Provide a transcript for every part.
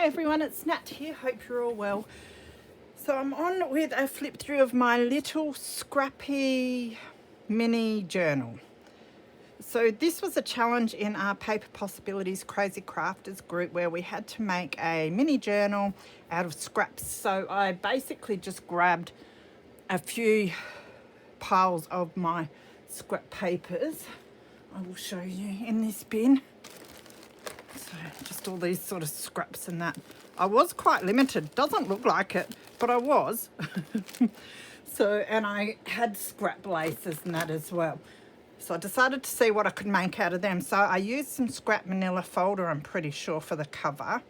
Hi everyone, it's Nat here. Hope you're all well. So I'm on with a flip through of my little scrappy mini journal. So this was a challenge in our Paper Possibilities Crazy Crafters group where we had to make a mini journal out of scraps. So I basically just grabbed a few piles of my scrap papers. I will show you in this bin. So just all these sort of scraps and that. I was quite limited. Doesn't look like it, but I was. And I had scrap laces and that as well. So I decided to see what I could make out of them. So I used some scrap manila folder, I'm pretty sure, for the cover,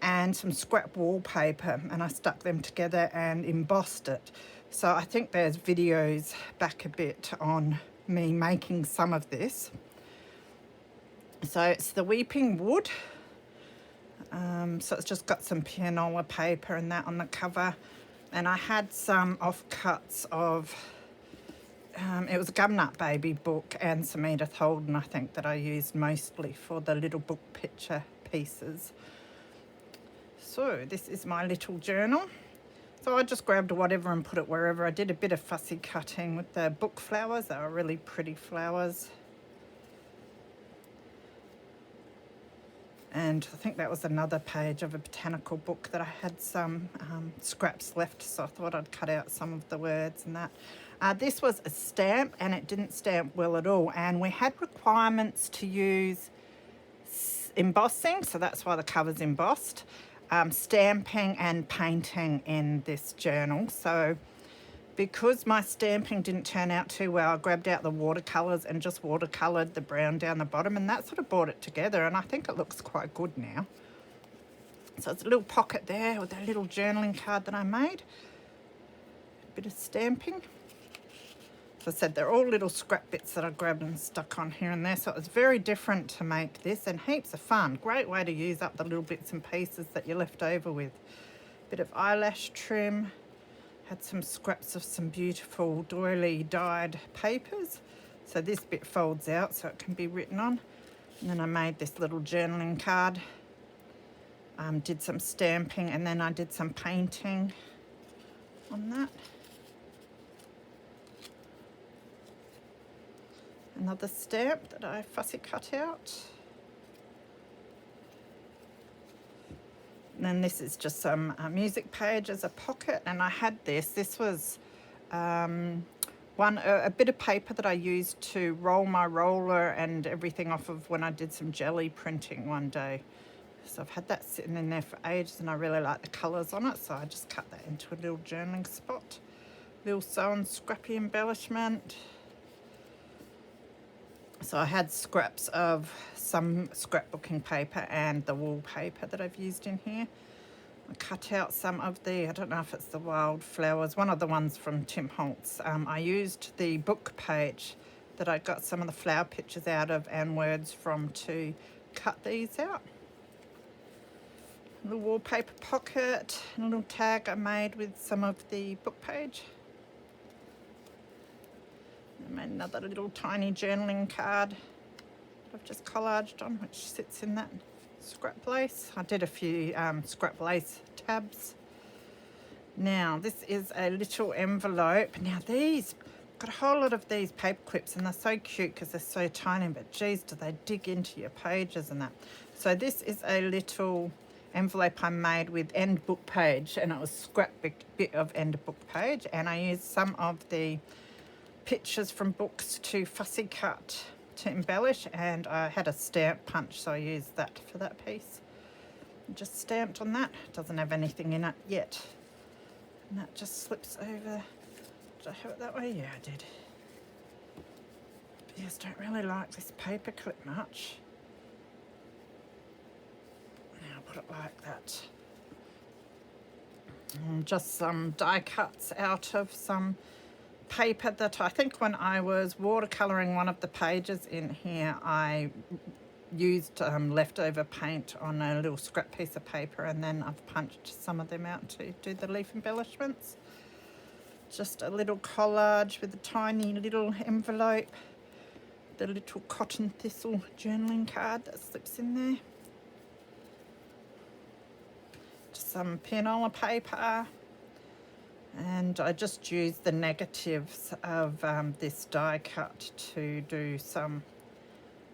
and some scrap wallpaper, and I stuck them together and embossed it. So I think there's videos back a bit on me making some of this. So it's the Weeping Wood. So it's just got some pianola paper and that on the cover. And I had some offcuts of, it was a Gumnut Baby book and some Edith Holden, I think, that I used mostly for the little book picture pieces. So this is my little journal. So I just grabbed whatever and put it wherever. I did a bit of fussy cutting with the book flowers. They were really pretty flowers. And I think that was another page of a botanical book that I had some scraps left, so I thought I'd cut out some of the words and that. This was a stamp, and it didn't stamp well at all, and we had requirements to use embossing, so that's why the cover's embossed, stamping and painting in this journal. So because my stamping didn't turn out too well, I grabbed out the watercolours and just watercoloured the brown down the bottom, and that sort of brought it together, and I think it looks quite good now. So it's a little pocket there with a little journaling card that I made. A bit of stamping. So I said they're all little scrap bits that I grabbed and stuck on here and there, so it was very different to make this and heaps of fun. Great way to use up the little bits and pieces that you're left over with. Bit of eyelash trim. Had some scraps of some beautiful doily dyed papers. So this bit folds out so it can be written on. And then I made this little journaling card. Did some stamping, and then I did some painting on that. Another stamp that I fussy cut out. And then this is just some music page as a pocket, and I had this. This was a bit of paper that I used to roll my roller and everything off of when I did some jelly printing one day. So I've had that sitting in there for ages, and I really like the colours on it, so I just cut that into a little journaling spot. Little sewn scrappy embellishment. So I had scraps of some scrapbooking paper and the wallpaper that I've used in here. I cut out some of the, I don't know if it's the wildflowers, one of the ones from Tim Holtz. I used the book page that I got some of the flower pictures out of and words from to cut these out. A little wallpaper pocket, and a little tag I made with some of the book page. I made another little tiny journaling card that I've just collaged on, which sits in that scrap lace. I did a few scrap lace tabs. Now this is a little envelope. Now these, got a whole lot of these paper clips, and they're so cute because they're so tiny, but geez, do they dig into your pages and that. So this is a little envelope I made with end book page, and it was scrap bit of end book page, and I used some of the pictures from books to fussy cut to embellish, and I had a stamp punch, so I used that for that piece. Just stamped on that. Doesn't have anything in it yet, and that just slips over. Did I have it that way? Yeah, I did. But yes, don't really like this paper clip much. Now I'll put it like that. And just some die cuts out of some paper that I think when I was watercolouring one of the pages in here, I used leftover paint on a little scrap piece of paper, and then I've punched some of them out to do the leaf embellishments. Just a little collage with a tiny little envelope, the little cotton thistle journaling card that slips in there. some pinola paper, and I just used the negatives of this die cut to do some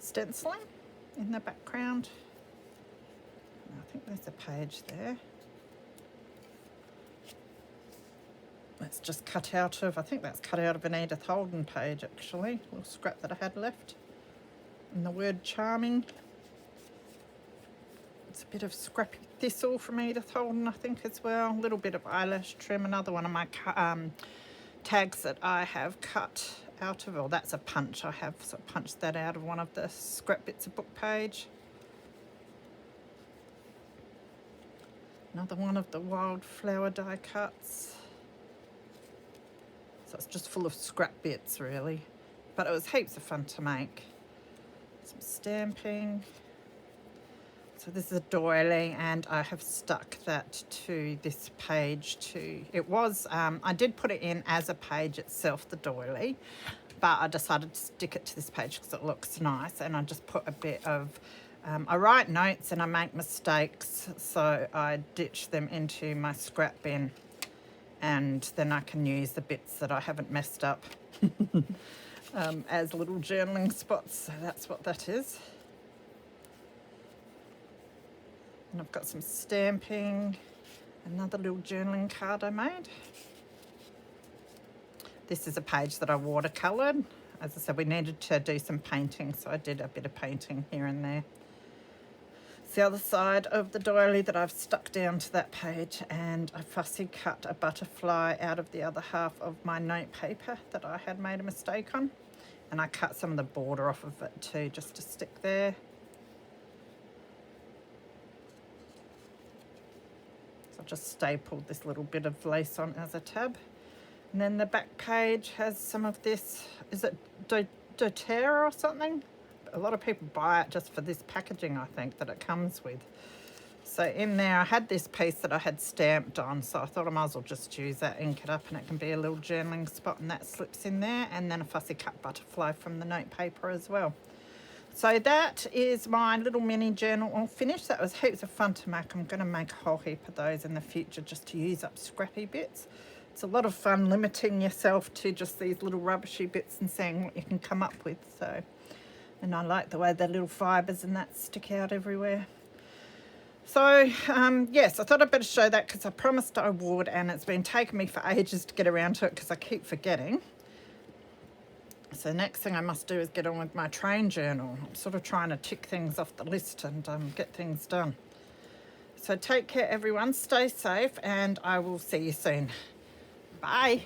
stenciling in the background. I think there's a page there. That's just cut out of, I think that's cut out of an Edith Holden page actually, a little scrap that I had left. And the word charming. It's a bit of scrappy thistle from Edith Holden, I think, as well. A little bit of eyelash trim, another one of my tags that I have cut out of, or that's a punch. I have sort of punched that out of one of the scrap bits of book page. Another one of the wildflower die cuts. So it's just full of scrap bits really, but it was heaps of fun to make. Some stamping. So this is a doily, and I have stuck that to this page too. It was, I did put it in as a page itself, the doily, but I decided to stick it to this page because it looks nice, and I just put a bit of, I write notes and I make mistakes, so I ditch them into my scrap bin, and then I can use the bits that I haven't messed up as little journaling spots. So that's what that is. And I've got some stamping, another little journaling card I made. This is a page that I watercoloured. As I said, we needed to do some painting, so I did a bit of painting here and there. It's the other side of the doily that I've stuck down to that page, and I fussy cut a butterfly out of the other half of my note paper that I had made a mistake on, and I cut some of the border off of it too, just to stick there. So I just stapled this little bit of lace on as a tab. And then the back page has some of this, is it doTERRA or something? A lot of people buy it just for this packaging, I think, that it comes with. So in there I had this piece that I had stamped on, so I thought I might as well just use that, ink it up, and it can be a little journaling spot, and that slips in there. And then a fussy cut butterfly from the note paper as well. So that is my little mini journal all finished. That was heaps of fun to make. I'm going to make a whole heap of those in the future just to use up scrappy bits. It's a lot of fun limiting yourself to just these little rubbishy bits and seeing what you can come up with. So, and I like the way the little fibres and that stick out everywhere. So, yes, I thought I'd better show that because I promised I would, and it's been taking me for ages to get around to it because I keep forgetting. So next thing I must do is get on with my train journal. I'm sort of trying to tick things off the list and get things done. So take care, everyone. Stay safe, and I will see you soon. Bye.